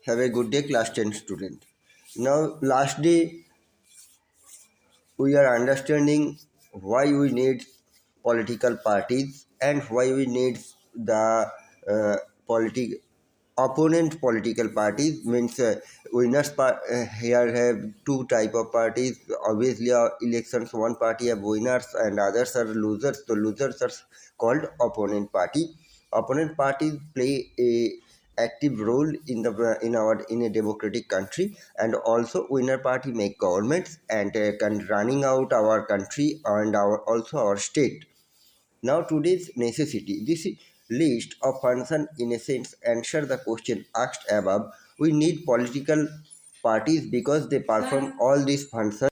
Have a good day, class 10 student. Now, last day we are understanding why we need political parties and why we need the uh, politi- opponent political parties. Means here have two type of parties. Obviously, elections one party have winners and others are losers. The losers are called opponent party. Opponent parties play a active role in a democratic country, and also winner party make governments and can running out our country and our state. Now today's necessity, this list of function in a sense answer the question asked above. We need political parties because they perform all these functions.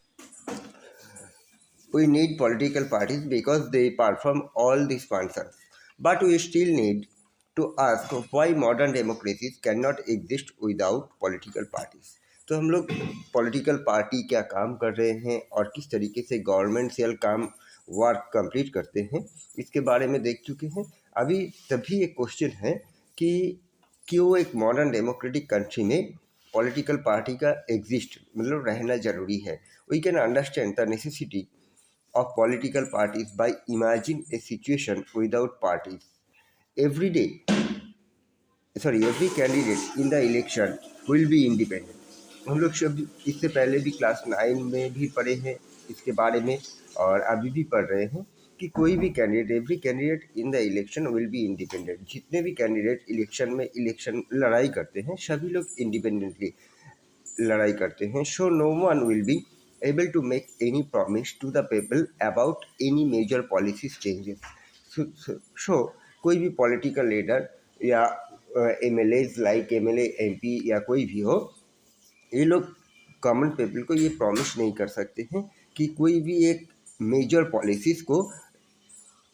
We need political parties because they perform all these functions. But we still need to ask why modern democracies cannot exist without political parties. तो हम लोग political party क्या काम कर रहे हैं और किस तरीके से गवर्नमेंट सेल काम वर्क कंप्लीट करते हैं, इसके बारे में देख चुके हैं. अभी तभी एक क्वेश्चन है कि क्यों एक मॉडर्न डेमोक्रेटिक कंट्री में पॉलिटिकल पार्टी का एग्जिस्ट मतलब रहना ज़रूरी है. We can understand the necessity of political parties by imagine a situation without parties. Every day, every candidate in the election will be independent. हम लोग सब इससे पहले भी क्लास 9 में भी पढ़े हैं इसके बारे में और अभी भी पढ़ रहे हैं कि कोई भी candidate, every candidate in the election will be independent. जितने भी कैंडिडेट इलेक्शन लड़ाई करते हैं सभी लोग इंडिपेंडेंटली लड़ाई करते हैं. So no one will be able to make any promise to the people about any major policies changes. So कोई भी पॉलिटिकल लीडर या MLAs लाइक MLA MP या कोई भी हो, ये लोग कॉमन पीपल को ये प्रॉमिस नहीं कर सकते हैं कि कोई भी एक मेजर पॉलिसीज़ को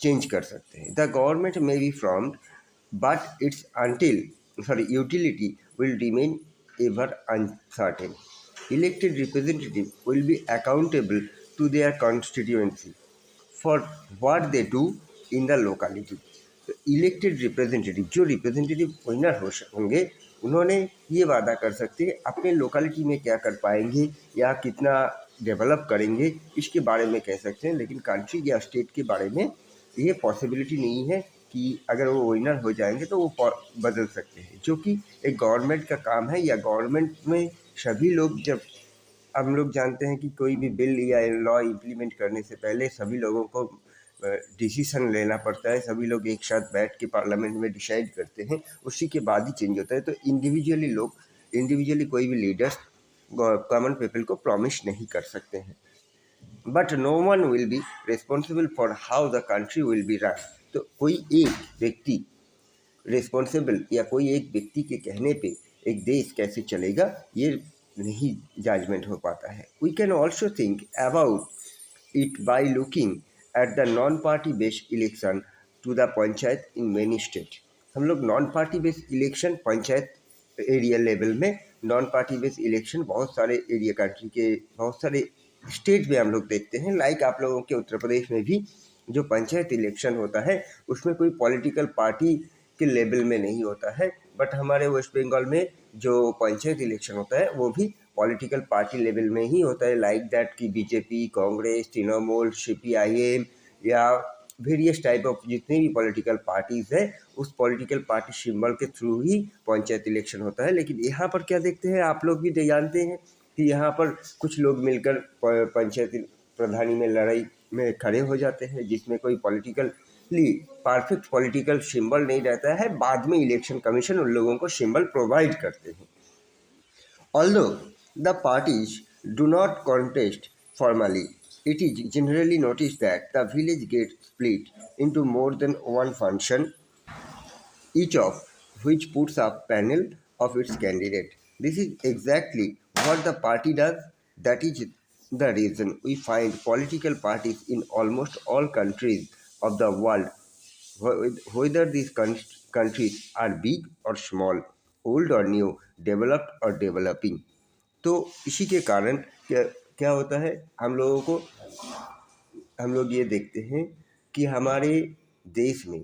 चेंज कर सकते हैं. The government may be formed but its utility will remain ever uncertain. Elected representatives will be accountable to their constituency for what they do in the locality. तो इलेक्टेड रिप्रेजेंटेटिव, जो representative winner होंगे, उन्होंने ये वादा कर सकते हैं अपने लोकेलिटी में क्या कर पाएंगे या कितना डेवलप करेंगे, इसके बारे में कह सकते हैं. लेकिन कंट्री या स्टेट के बारे में ये पॉसिबिलिटी नहीं है कि अगर वो विनर हो जाएंगे तो वो बदल सकते हैं, जो कि एक गवर्नमेंट का काम है. या गवर्नमेंट में सभी लोग, जब हम लोग जानते हैं कि कोई भी बिल या लॉ इम्प्लीमेंट करने से पहले सभी लोगों को डिसीजन लेना पड़ता है, सभी लोग एक साथ बैठ के पार्लियामेंट में डिसाइड करते हैं, उसी के बाद ही चेंज होता है. तो इंडिविजुअली कोई भी लीडर्स कॉमन पीपल को प्रॉमिस नहीं कर सकते हैं. But no one will be responsible for how the country will be run. तो कोई एक व्यक्ति रिस्पॉन्सिबल या कोई एक व्यक्ति के कहने पे एक देश कैसे चलेगा ये नहीं जजमेंट हो पाता है. We can also think about it by looking at the non party based election to the panchayat in many state. हम लोग non party based election panchayat area level में, नॉन पार्टी बेस्ड इलेक्शन बहुत सारे एरिया कंट्री के बहुत सारे state में हम लोग देखते हैं. लाइक आप लोगों के उत्तर प्रदेश में भी जो पंचायत इलेक्शन होता है उसमें कोई पॉलिटिकल पार्टी के लेवल में नहीं होता है. बट हमारे वेस्ट बंगाल में जो पंचायत इलेक्शन होता है वो भी पॉलिटिकल पार्टी लेवल में ही होता है. लाइक दैट कि बीजेपी, कांग्रेस, तृणमूल, CPIM या वेरियस टाइप ऑफ जितनी भी पॉलिटिकल पार्टीज़ है उस पॉलिटिकल पार्टी सिंबल के थ्रू ही पंचायत इलेक्शन होता है. लेकिन यहाँ पर क्या देखते हैं, आप लोग भी जानते हैं कि यहाँ पर कुछ लोग मिलकर पंचायत प्रधानी में लड़ाई में खड़े हो जाते हैं, जिसमें कोई पॉलिटिकली परफेक्ट पॉलिटिकल सिंबल नहीं रहता है. बाद में इलेक्शन कमीशन उन लोगों को सिंबल प्रोवाइड करते हैं. Although the parties do not contest formally, it is generally noticed that the village gets split into more than one function, each of which puts up panel of its candidate. This is exactly what the party does. That is the reason we find political parties in almost all countries of the world, whether these countries are big or small, old or new, developed or developing. तो इसी के कारण क्या होता है, हम लोग ये देखते हैं कि हमारे देश में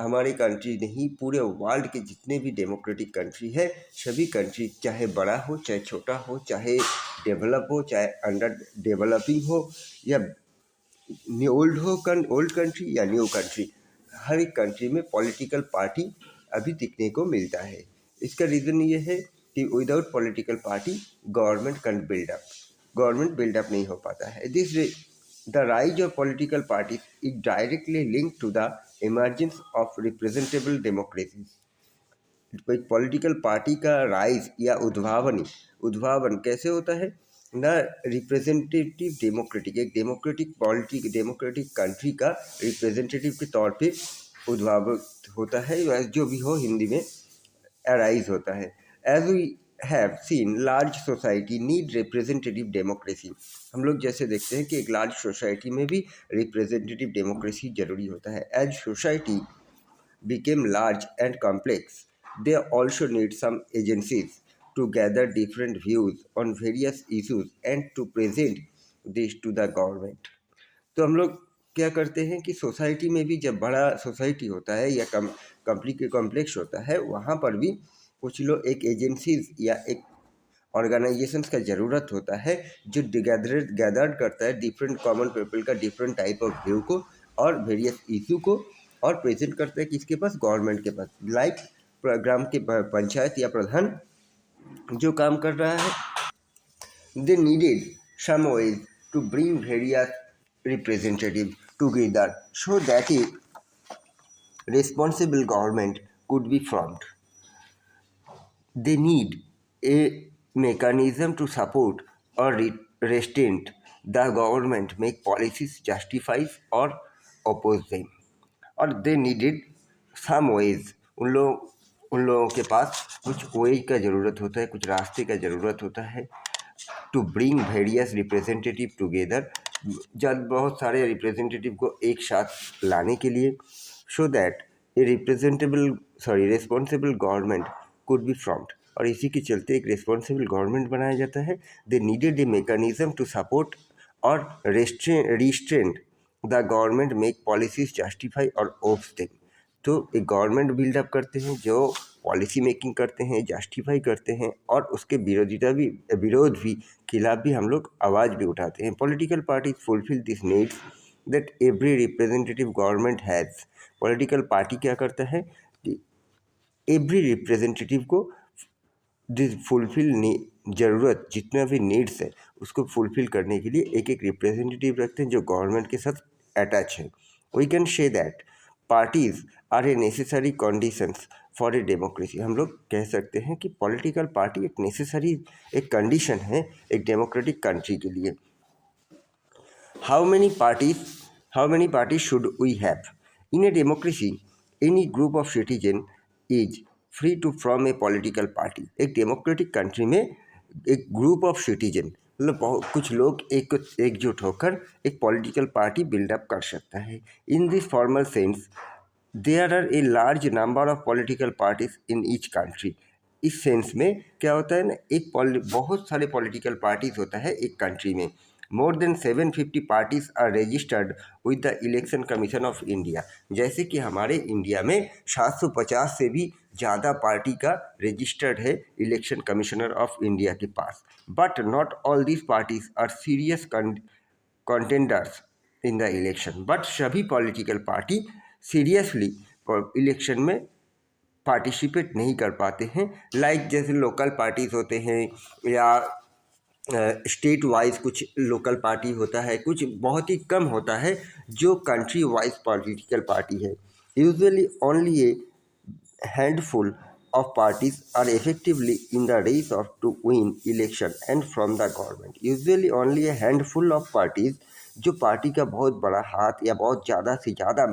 हमारे कंट्री नहीं, पूरे वर्ल्ड के जितने भी डेमोक्रेटिक कंट्री है, सभी कंट्री चाहे बड़ा हो चाहे छोटा हो, चाहे डेवलप हो चाहे अंडर डेवलपिंग हो, या ओल्ड कंट्री या न्यू कंट्री, हर एक कंट्री में पॉलिटिकल पार्टी अभी दिखने को मिलता है। इसका रीज़न ये है कि without political party government can build up नहीं हो पाता है। The rise of political party is directly link to the emergence of representable democracy. Political party का राइज या उद्भावन कैसे होता है ना, रिप्रेजेंटेटिव डेमोक्रेटिक, एक डेमोक्रेटिक कंट्री का रिप्रेजेंटेटिव के तौर पे उद्भावित होता है, जो भी हो हिंदी में अराइज होता है। As we have seen large society need representative democracy. हम लोग जैसे देखते हैं कि एक लार्ज सोसाइटी में भी रिप्रेजेंटेटिव डेमोक्रेसी जरूरी होता है। As society became large and complex, they also need some agencies to gather different views on various issues and to present this to the government। तो हम लोग क्या करते हैं कि सोसाइटी में भी जब बड़ा सोसाइटी होता है या कॉम्प्लेक्स होता है, वहाँ पर भी कुछ लोग एक एजेंसीज या एक ऑर्गेनाइजेशंस का ज़रूरत होता है जो गैदर्ड करता है डिफरेंट कॉमन पीपल का डिफरेंट टाइप ऑफ व्यू को और वेरियस इशू को, और प्रेजेंट करते हैं किसके पास, गवर्नमेंट के पास। लाइक ग्राम के पंचायत या प्रधान जो काम कर रहा है, they needed some ways to bring various representative together so that a responsible government could be formed. They need a mechanism to support or restrain the government make policies justify or oppose them. और दे needed some veg, उन लोगों के पास कुछ वे का ज़रूरत होता है, कुछ रास्ते का ज़रूरत होता है, to bring various representative together, जब बहुत सारे रिप्रेजेंटेटिव को एक साथ लाने के लिए, सो that A responsible government could be formed, और इसी के चलते एक रिस्पॉन्सिबल गवर्नमेंट बनाया जाता है। They needed a mechanism to support और restrain the government make policies justify और ओप्स देम। तो एक गवर्नमेंट बिल्डअप करते हैं जो पॉलिसी मेकिंग करते हैं, जस्टिफाई करते हैं, और उसके विरोध भी खिलाफ भी हम लोग आवाज़ भी उठाते हैं। Political parties fulfil this needs that every representative government has. Political party क्या करता है कि एवरी रिप्रेजेंटेटिव को फुलफिल ज़रूरत जितना भी नीड्स है उसको फुलफिल करने के लिए एक एक रिप्रेजेंटेटिव रखते हैं जो गवर्नमेंट के साथ अटैच है। We can say that parties are a necessary conditions for a democracy. हम लोग कह सकते हैं कि पॉलिटिकल पार्टी एक नेसेसरी एक कंडीशन है एक डेमोक्रेटिक कंट्री के लिए। How many parties should we have in a democracy? Any group of citizen is free to form a political party. एक डेमोक्रेटिक कंट्री में एक ग्रुप ऑफ सिटीजन मतलब कुछ लोग एकजुट होकर एक पॉलिटिकल पार्टी बिल्डअप कर सकता है। In this formal sense there are a large number of political parties in each country. इस सेंस में क्या होता है ना, बहुत सारे पॉलिटिकल पार्टीज होता है एक कंट्री में। More than 750 parties are registered with the election commission of India. जैसे कि हमारे इंडिया में 750 से भी ज़्यादा पार्टी का रजिस्टर्ड है इलेक्शन कमिश्नर ऑफ इंडिया के पास। But not all these parties are serious contenders in the election. But सभी पॉलिटिकल पार्टी सीरियसली इलेक्शन में पार्टिसिपेट नहीं कर पाते हैं। लाइक जैसे लोकल पार्टीज होते हैं या स्टेट वाइज कुछ लोकल पार्टी होता है, कुछ बहुत ही कम होता है जो कंट्री वाइज पॉलिटिकल पार्टी है। Usually only A handful of parties are effectively in the race of to win election and from the government. Usually only a handful of parties जो party का बहुत बड़ा हाथ या बहुत ज़्यादा से ज़्यादा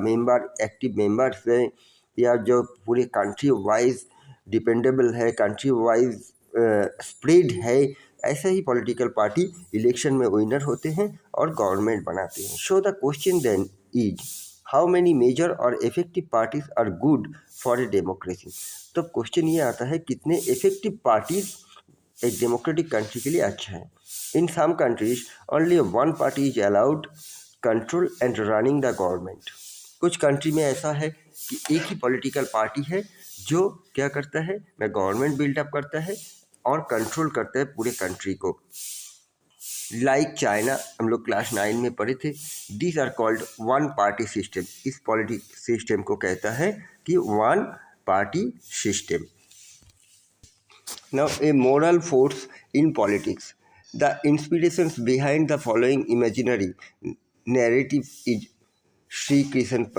एक्टिव मेंबर्स हैं या जो पूरे कंट्री वाइज डिपेंडेबल है, कंट्री वाइज स्प्रेड है, ऐसे ही पॉलिटिकल पार्टी इलेक्शन में विनर होते हैं और गवर्नमेंट बनाते हैं। So the question then is how many major और effective parties are good for a democracy. तो क्वेश्चन ये आता है कितने इफेक्टिव पार्टीज एक डेमोक्रेटिक कंट्री के लिए अच्छा है। In some countries only one party is allowed control and running the government. कुछ कंट्री में ऐसा है कि एक ही पॉलिटिकल पार्टी है जो क्या करता है, मैं गवर्नमेंट बिल्डअप करता है और कंट्रोल करता है पूरे कंट्री को। लाइक चाइना, हम लोग क्लास 9 में पढ़े थे, this are called one party system. इस पॉलिटिक सिस्टम को कहता है कि one party system. Now, a moral force in politics. The inspirations behind the following imaginary narrative is Sri Krishan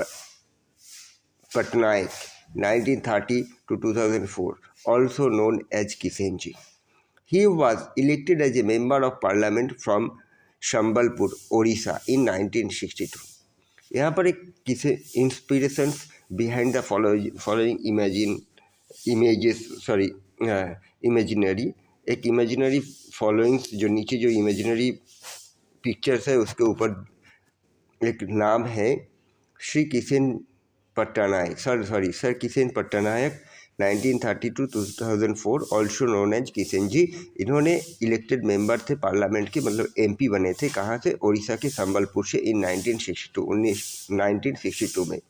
Patnaik, 1930 to 2004, also known as Kishenji. He was elected as a member of parliament from Shambalpur, Orissa in 1962. यहाँ पर एक किसे inspirations behind the following imaginary, एक imaginary followings, जो नीचे जो imaginary pictures है उसके ऊपर एक नाम है Shri Kishan Pattanayak, sir Kishan Pattanayak, 1930 to 2004, also known as Kishan ji. इन्होंने इलेक्टेड मेंबर थे पार्लियामेंट के, मतलब एमपी बने थे। कहाँ से? उड़ीसा के संबलपुर से इन 1962 में।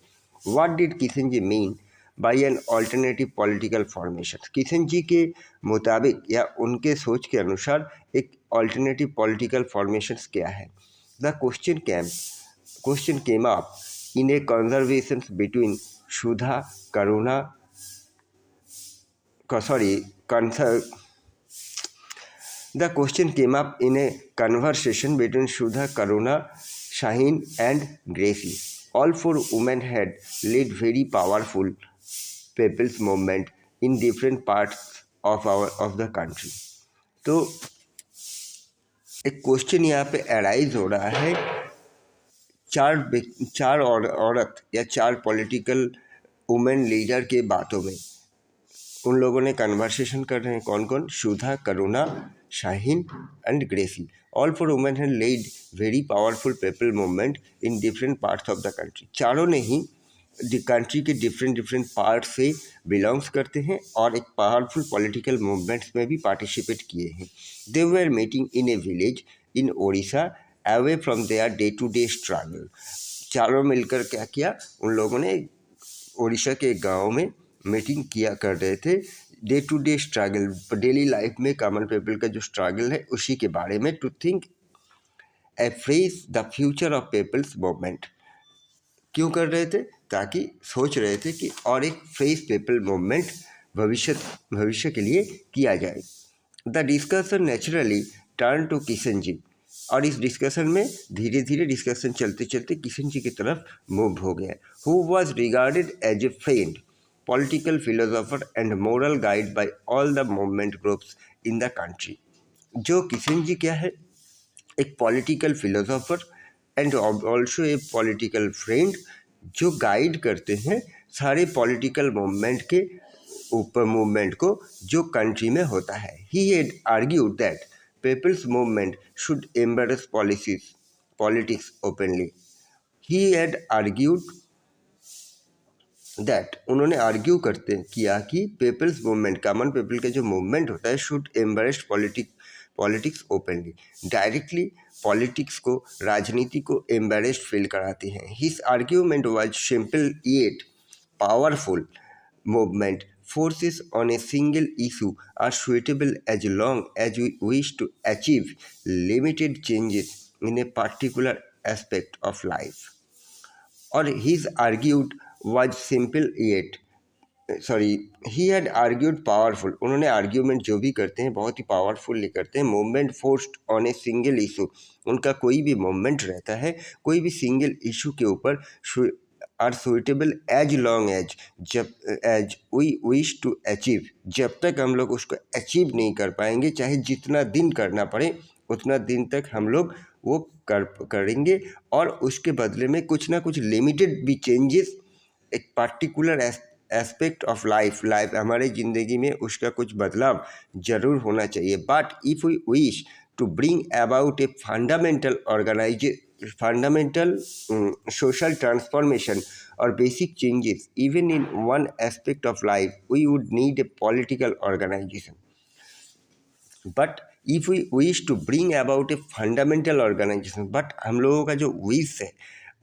What did Kishan ji mean by an alternative political formation? Kishan ji के मुताबिक या उनके सोच के अनुसार एक ऑल्टरनेटिव पॉलिटिकल फॉर्मेशन क्या है? The question came up in a conversation between Sudha Karuna, the question came up in a conversation between Sudha Karuna, Shaheen and Gracie. All four women had led very powerful people's movement in different parts of the country. तो एक question यहाँ पे arise हो रहा है, चार औरत या चार पॉलिटिकल वुमेन लीडर के बातों में। उन लोगों ने कन्वर्सेशन कर रहे हैं, कौन कौन? Sudha, Karuna, Shaheen and Gracy. All four women had led very powerful people movement in different parts of the country. चारों ने ही कंट्री के डिफरेंट पार्ट से बिलोंग्स करते हैं और एक पावरफुल पॉलिटिकल मूवमेंट्स में भी पार्टिसिपेट किए हैं। They were meeting in a village in Odisha away from their day to day struggle. चारों मिलकर क्या किया? उन लोगों ने ओडिशा के गांव में मीटिंग किया कर रहे थे, day to day struggle, daily life में कॉमन पीपल का जो स्ट्रगल है उसी के बारे में, to think afresh the future of people's movement. क्यों कर रहे थे? ताकि सोच रहे थे कि और एक फ्रेश पीपल मूवमेंट भविष्य के लिए किया जाए। The discussion naturally turn to Kishan ji, और इस डिस्कशन में धीरे धीरे डिस्कशन चलते चलते किशन जी की तरफ मूव हो गया। Who was regarded as a friend, political philosopher and moral guide by all the movement groups in the country. जो किशन जी क्या है? एक political philosopher and also a political friend, जो गाइड करते हैं सारे पॉलिटिकल मूवमेंट के ऊपर, मूवमेंट को जो कंट्री में होता है। He had argued that people's movement should embrace politics openly. He had argued that, उन्होंने आर्ग्यू किया कि पीपल्स मूवमेंट, कॉमन पीपल का जो मूवमेंट होता है, should embrace politics openly. Directly politics को, राजनीति को एम्बेरेस्ड फील कराते हैं। His argument was simple yet powerful. Movement forces on a single issue are suitable as long as we wish to achieve limited changes in a particular aspect of life. और his argued was simple yet he had argued powerful, उन्होंने argument जो भी करते हैं बहुत ही powerful करते हैं। Movement forced on a single issue, उनका कोई भी मूवमेंट रहता है कोई भी सिंगल इशू के ऊपर, are suitable as long as we wish to achieve, जब तक हम लोग उसको अचीव नहीं कर पाएंगे, चाहे जितना दिन करना पड़े उतना दिन तक हम लोग वो करेंगे, और उसके बदले में कुछ ना कुछ लिमिटेड भी चेंजेस, एक पार्टिकुलर एस्पेक्ट ऑफ लाइफ हमारे ज़िंदगी में उसका कुछ बदलाव जरूर होना चाहिए। But if we wish to bring about a fundamental social transformation or basic changes even in one aspect of life, we would need a political organization. But if we wish to bring about a fundamental organization, but हम लोगों का जो wish है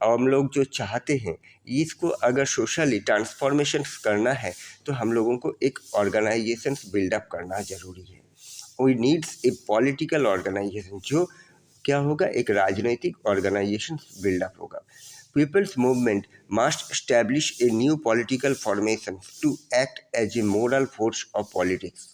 हम लोग जो चाहते हैं इसको अगर सोशली ट्रांसफॉर्मेशन करना है तो हम लोगों को एक ऑर्गेनाइजेशन बिल्डअप करना ज़रूरी है। We needs a political organisation, जो क्या होगा, एक राजनैतिक ऑर्गेनाइजेशन बिल्डअप होगा। Peoples movement must establish a new political formation to act as a moral force of politics.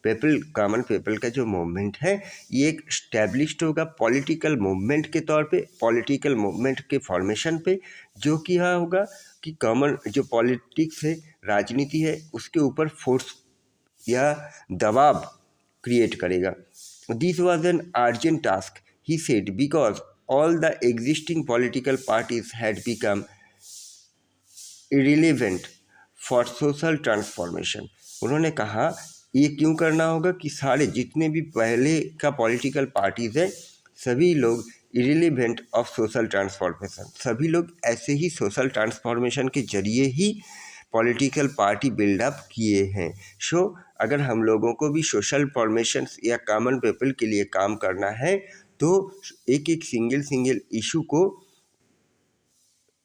Common people का जो मूवमेंट है ये एक स्टैब्लिश्ड होगा पॉलिटिकल मूवमेंट के तौर पे, पॉलिटिकल मूवमेंट के फॉर्मेशन पे, जो कि यहाँ होगा कि कॉमन जो पॉलिटिक्स है, राजनीति है, उसके ऊपर फोर्स या दबाव क्रिएट करेगा। This was an urgent task, he said, because all the existing political parties had become irrelevant for social transformation. उन्होंने कहा ये क्यों करना होगा कि सारे जितने भी पहले का पॉलिटिकल पार्टीज है सभी लोग इरिलेवेंट ऑफ सोशल ट्रांसफॉर्मेशन, सभी लोग ऐसे ही सोशल ट्रांसफॉर्मेशन के जरिए ही पॉलिटिकल पार्टी बिल्डअप किए हैं। सो अगर हम लोगों को भी सोशल फॉर्मेशन या कॉमन पीपल के लिए काम करना है तो एक एक सिंगल इशू को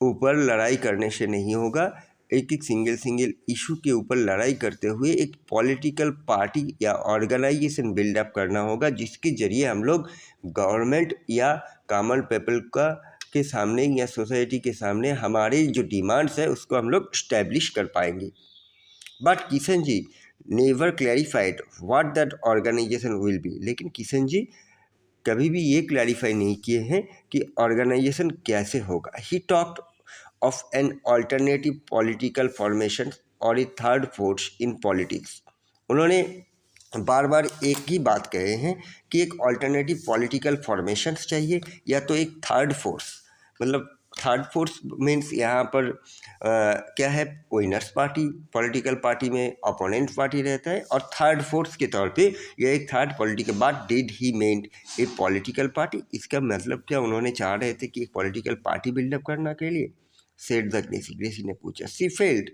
ऊपर लड़ाई करने से नहीं होगा, एक एक सिंगल इशू के ऊपर लड़ाई करते हुए एक पॉलिटिकल पार्टी या ऑर्गेनाइजेशन बिल्डअप करना होगा, जिसके ज़रिए हम लोग गवर्नमेंट या कॉमन पीपल का के सामने या सोसाइटी के सामने हमारे जो डिमांड्स है उसको हम लोग स्टैब्लिश कर पाएंगे। But Kishan ji never clarified what that organisation will be, लेकिन किशन जी कभी भी ये क्लैरिफाई नहीं किए हैं कि ऑर्गेनाइजेशन कैसे होगा। He talked of an alternative political formation और ए थर्ड फोर्स इन पॉलिटिक्स। उन्होंने बार बार एक ही बात कहे हैं कि एक अल्टरनेटिव पॉलिटिकल फॉर्मेशंस चाहिए या तो एक थर्ड फोर्स, मतलब थर्ड फोर्स मीन्स यहाँ पर क्या है, विनर्स पार्टी, पॉलिटिकल पार्टी में अपोनेंट पार्टी रहता है, और थर्ड फोर्स के तौर पे यह एक third political, but did he meant A political party, इसका मतलब क्या उन्होंने चाह रहे थे कि एक पॉलिटिकल पार्टी बिल्डअप करना के लिए, सेड द ग्रेसी ने पूछा। सी felt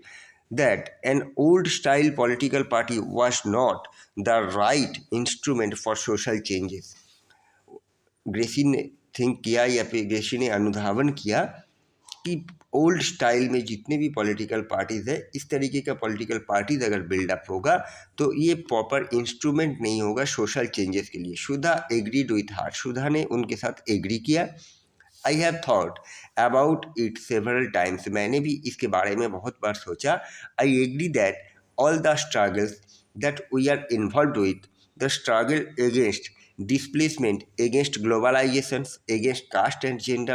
that an old style political party was not the right instrument for social changes। Gracy ने थिंक किया या फिर ग्रेसी ने अनुधावन किया कि ओल्ड स्टाइल में जितने भी पॉलिटिकल पार्टीज़ है, इस तरीके का पॉलिटिकल पार्टीज अगर बिल्डअप होगा तो ये प्रॉपर इंस्ट्रूमेंट नहीं होगा सोशल चेंजेस के लिए। सुधा एग्रीड विथ हार, सुधा ने उनके साथ एग्री किया। I have thought about it several times, मैंने भी इसके बारे में बहुत बार सोचा। I agree that all the struggles that we are involve with, the struggle against displacement, against globalizations, against caste and gender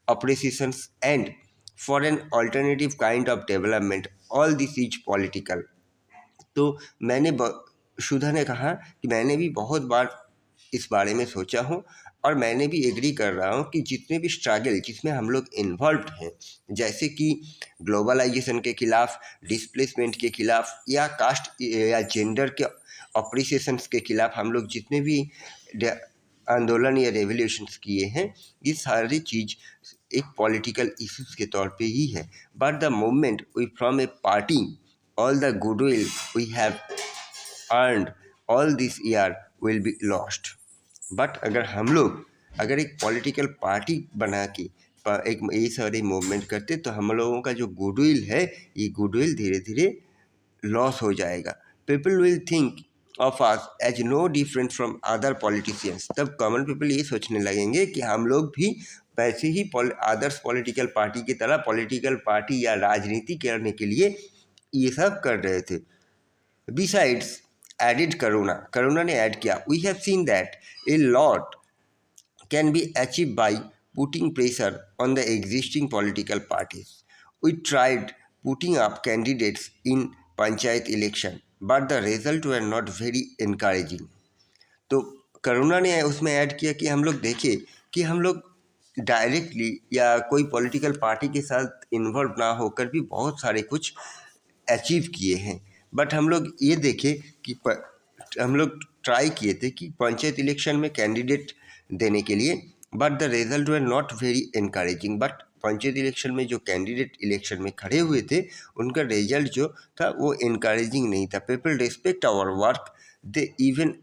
oppressions, and for an alternative kind of development, all this is political। तो मैंने सुधा ने कहा कि मैंने भी बहुत बार इस बारे में सोचा हूँ और मैंने भी एग्री कर रहा हूँ कि जितने भी स्ट्रगल जिसमें हम लोग इन्वॉल्व हैं, जैसे कि ग्लोबलाइजेशन के खिलाफ, डिस्प्लेसमेंट के खिलाफ, या कास्ट या जेंडर के ऑपरेशंस के खिलाफ हम लोग जितने भी आंदोलन या रेवोल्यूशंस किए हैं, ये सारी चीज़ एक पॉलिटिकल इश्यूज के तौर पे ही है। But the moment we from a party all the goodwill we have earned all this year will be lost। But अगर एक पॉलिटिकल पार्टी बना के एक ये सारे मूवमेंट करते तो हम लोगों का जो गुडविल है ये गुडविल धीरे धीरे लॉस हो जाएगा। People will think of us as no different from other politicians, तब कॉमन पीपल ये सोचने लगेंगे कि हम लोग भी वैसे ही अदर्स पॉलिटिकल पार्टी की तरह पॉलिटिकल पार्टी या राजनीति करने के लिए ये सब कर रहे थे। बिसाइड्स एडिड करुणा ने ऐड किया, we have seen that a lot can be achieve by putting pressure on the existing political parties. We tried putting up candidates in panchayat election but the result were not very encouraging. तो करुणा ने उसमें add किया कि हम लोग देखे कि हम लोग डायरेक्टली या कोई पॉलिटिकल पार्टी के साथ इन्वॉल्व ना होकर भी बहुत सारे कुछ अचीव किए हैं, बट हम लोग ये देखे कि हम लोग ट्राई किए थे कि पंचायत इलेक्शन में कैंडिडेट देने के लिए, but the result were not very encouraging. But panchayat election में जो कैंडिडेट इलेक्शन में खड़े हुए थे उनका रिजल्ट जो था वो इनकरेजिंग नहीं था। People respect our work, they even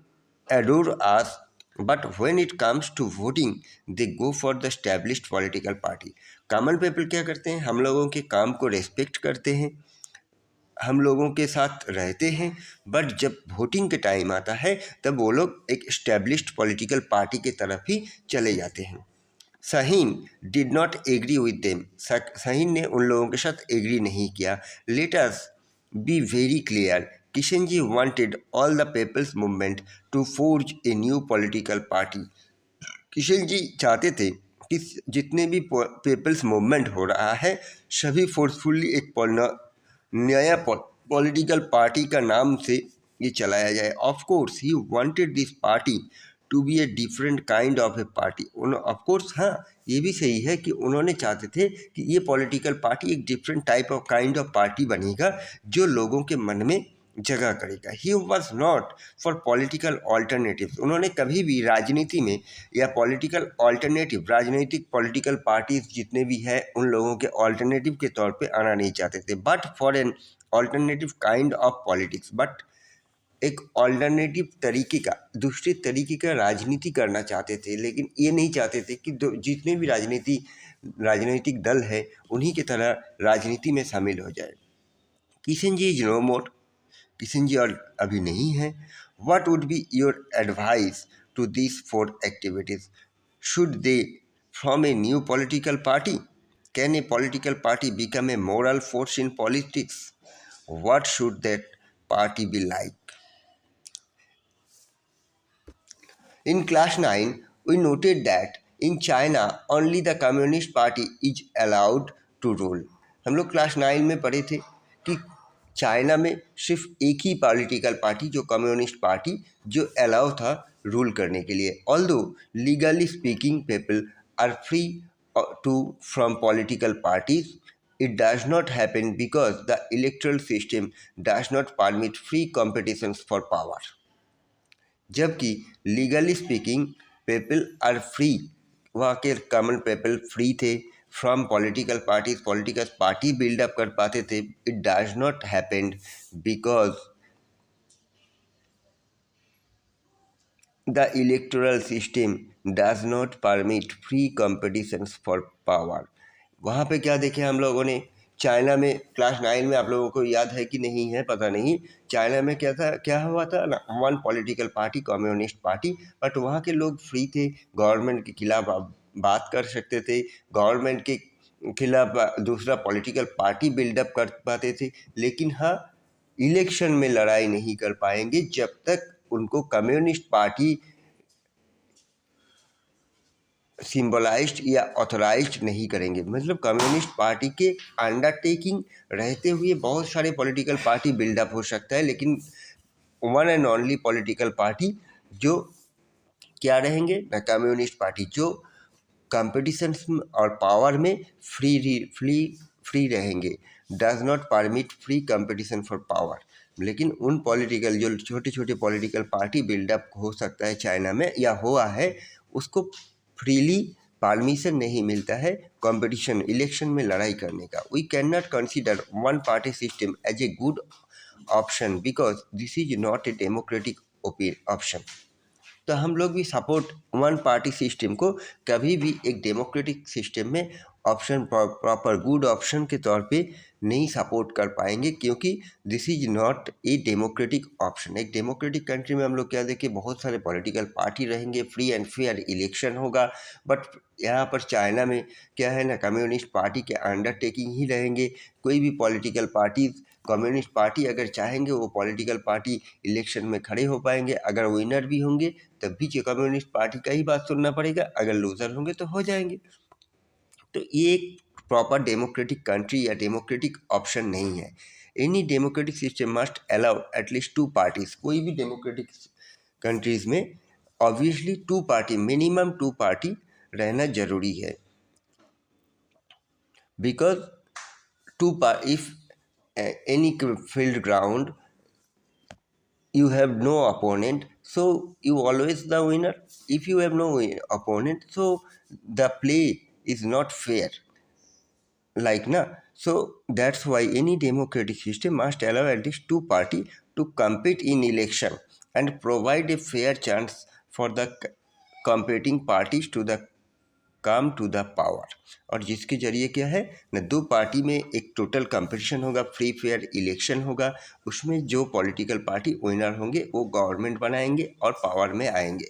adore us but when it comes to voting they go for the established political party. Common people क्या करते हैं, हम लोगों के काम को रेस्पेक्ट करते हैं, हम लोगों के साथ रहते हैं, बट जब वोटिंग के टाइम आता है तब वो लोग एक एस्टेब्लिश्ड पॉलिटिकल पार्टी की तरफ ही चले जाते हैं। Shaheen did not agree with them, Shaheen ने उन लोगों के साथ एग्री नहीं किया। Let us be very clear, Kishan ji wanted all the people's movement to forge a new political party. Kishan ji चाहते थे कि जितने भी पीपल्स मूवमेंट हो रहा है सभी फोर्सफुली एक नया पॉलिटिकल पार्टी का नाम से ये चलाया जाए। Of course he wanted this party to be a different kind of a party. Of course हाँ, ये भी सही है कि उन्होंने चाहते थे कि ये पॉलिटिकल पार्टी एक different type of kind of party बनेगा जो लोगों के मन में जगह करेगा। He was not for political alternative. उन्होंने कभी भी राजनीति में या पॉलिटिकल ऑल्टरनेटिव, राजनीतिक पॉलिटिकल पार्टीज जितने भी हैं उन लोगों के ऑल्टरनेटिव के तौर पे आना नहीं चाहते थे, but for an alternative kind of politics. But एक ऑल्टरनेटिव तरीके का, दूसरे तरीके का राजनीति करना चाहते थे, लेकिन ये नहीं चाहते थे कि जितने भी राजनीतिक दल है उन्हीं की तरह राजनीति में शामिल हो जाए। Kishan ji is no more, Kishan ji और अभी नहीं है। What would be your advice to this four activities? Should they from a new political party? Can a political party become a moral force in politics? What should that party be like? In class 9, we noted that in China only the Communist Party is allowed to rule. हम लोग class 9 में पढ़े थे कि China में सिर्फ एक ही पॉलिटिकल पार्टी जो कम्युनिस्ट पार्टी जो अलाउ था रूल करने के लिए। Although legally speaking people are free to from political parties, it does not happen because the electoral system does not permit free competitions for power. जबकि legally speaking people are free, वहाँ के common people free थे from political party build up कर पाते थे। It does not happened because the electoral system does not permit free competitions for power. वहाँ पे क्या देखे हम लोगों ने, चाइना में क्लास 9 में आप लोगों को याद है कि नहीं है पता नहीं, चाइना में क्या था, क्या हुआ था ना, one political party communist party, but वहाँ के लोग फ्री थे, गवर्नमेंट के खिलाफ बात कर सकते थे, गवर्नमेंट के खिलाफ दूसरा पॉलिटिकल पार्टी बिल्डअप कर पाते थे। लेकिन हाँ, इलेक्शन में लड़ाई नहीं कर पाएंगे जब तक उनको कम्युनिस्ट पार्टी सिंबलाइज्ड या ऑथराइज्ड नहीं करेंगे। मतलब कम्युनिस्ट पार्टी के अंडरटेकिंग रहते हुए बहुत सारे पॉलिटिकल पार्टी बिल्डअप हो सकता है, लेकिन one and only political party जो क्या रहेंगे ना, कम्युनिस्ट पार्टी जो कंपटीशन और पावर में फ्री रहेंगे, does not permit free competition for power. लेकिन उन पॉलिटिकल जो छोटे छोटे पॉलिटिकल पार्टी बिल्डअप हो सकता है चाइना में या हुआ है, उसको फ्रीली परमिशन नहीं मिलता है कंपटीशन इलेक्शन में लड़ाई करने का। We can not consider one party system as a good option because this is not a democratic option. तो हम लोग भी सपोर्ट वन पार्टी सिस्टम को कभी भी एक डेमोक्रेटिक सिस्टम में ऑप्शन, प्रॉपर गुड ऑप्शन के तौर पे नहीं सपोर्ट कर पाएंगे, क्योंकि this is not a democratic option. एक डेमोक्रेटिक कंट्री में हम लोग क्या देखें, बहुत सारे पॉलिटिकल पार्टी रहेंगे, फ्री एंड फेयर इलेक्शन होगा। बट यहाँ पर चाइना में क्या है ना, कम्युनिस्ट पार्टी के अंडरटेकिंग ही रहेंगे। कोई भी पॉलिटिकल पार्टी, कम्युनिस्ट पार्टी अगर चाहेंगे वो पॉलिटिकल पार्टी इलेक्शन में खड़े हो पाएंगे, अगर विनर भी होंगे तब भी कम्युनिस्ट पार्टी का ही बात सुनना पड़ेगा, अगर लूजर होंगे तो हो जाएंगे। तो ये एक प्रॉपर डेमोक्रेटिक कंट्री या डेमोक्रेटिक ऑप्शन नहीं है। Any democratic system must allow at least two parties. कोई भी डेमोक्रेटिक कंट्रीज में obviously two party, minimum two party रहना जरूरी है। Because if any field ground you have no opponent, so you always the winner. If you have no opponent, so the play is not fair, like na. So that's why any democratic system must allow at least two party to compete in election and provide a fair chance for the competing parties to the come to the power, और जिसके जरिए क्या है न, दो party में एक total competition होगा, फ्री फेयर इलेक्शन होगा, उसमें जो पॉलिटिकल पार्टी विनर होंगे वो गवर्नमेंट बनाएंगे और पावर में आएंगे।